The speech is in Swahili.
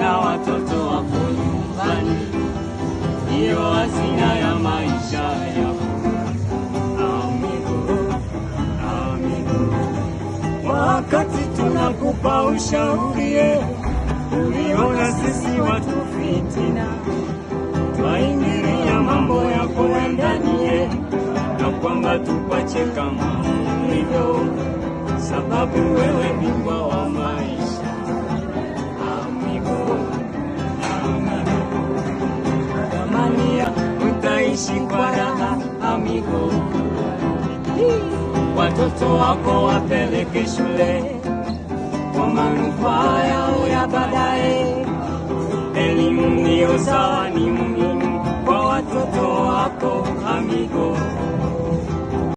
na watoto wako nyumbani, hiyo hazina ya maisha yako. Amigo, amigo, wakati tunakupa ushauri, uliona sisi watu fitina, twaingilia mambo yako ya ndani, na kwamba tukwache kama ulivyo, sababu wewe bingwa wa maisha. Amigo, amigo, tamania utaishi kwa raha. Amigo, watoto wako wapeleke shule kwa manufaa yao ya baadaye. Elimu ndiyo sawa, ni